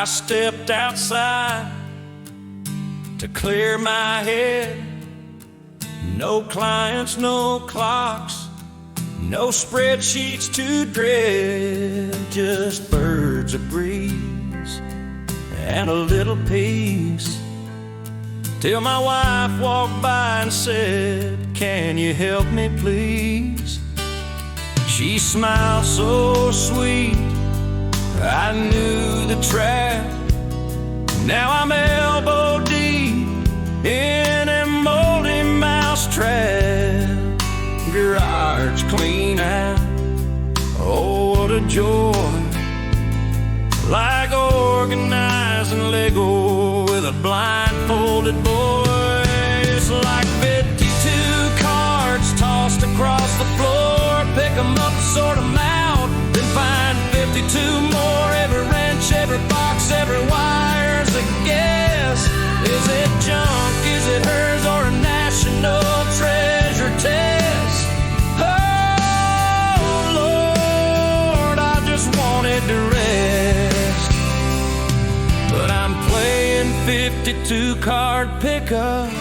I stepped outside to clear my head. No clients, no clocks, no spreadsheets to dread. Just birds of breeze and a little peace, till my wife walked by and said, "Can you help me please?" She smiled so sweet, I knew the trap. Now I'm elbow deep in a moldy mousetrap. Garage clean out, oh what a joy. Like organizing Lego with a blindfolded boy. It's like 52 cards tossed across the floor. Pick 'em up, sort 'em out, then find 52 more. Every wrench, every box, every wire's a guess. Is it junk, is it hers, or a national treasure test? Oh Lord, I just wanted to rest, but I'm playing 52 card pickup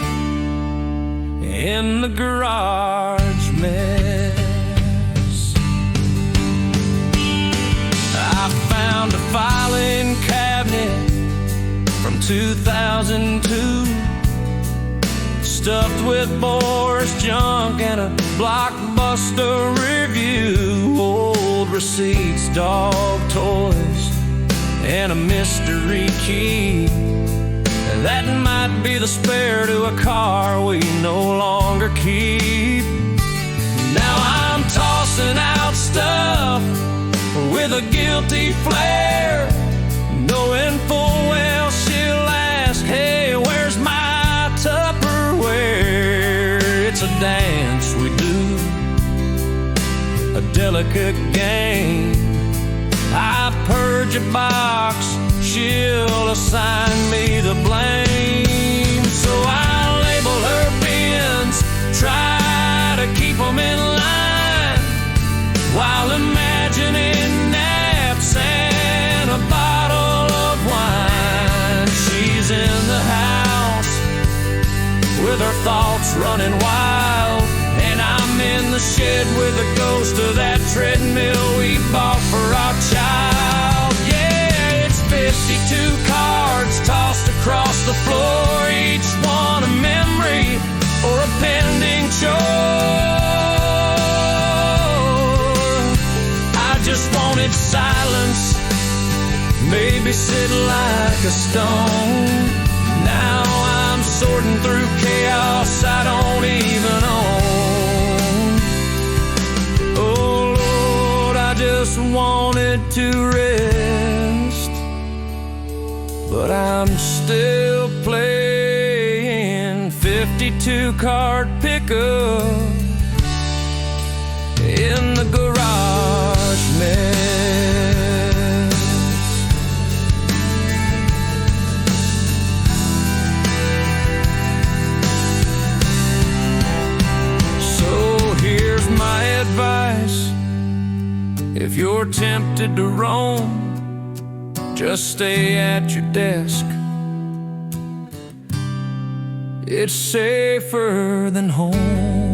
in the garage mess. I found a filing cabinet from 2002, stuffed with Boris junk and a Blockbuster review. Old receipts, dog toys, and a mystery key that might be the spare to a car we no longer keep. Now I'm tossing out stuff with a guilty flair, knowing full well she'll ask, "Hey, where's my Tupperware?" It's a dance we do, a delicate game. I purge a box, she'll assign me the blame. So I label her bins, try to keep them in line, while imagining naps and a bottle of wine. She's in the house with her thoughts running wild, and I'm in the shed with the ghost of that treadmill we bought for our child. Yeah, it's 52 cards tossed across the floor, each one a memory or a pending chore. I just wanted silence, maybe sit like a stone. Now I'm sorting through chaos I don't even own. Oh Lord, I just wanted to rest, but I'm still playing 52 card pickup in the garage mess. So here's my advice: if you're tempted to roam, just stay at your desk. It's safer than home.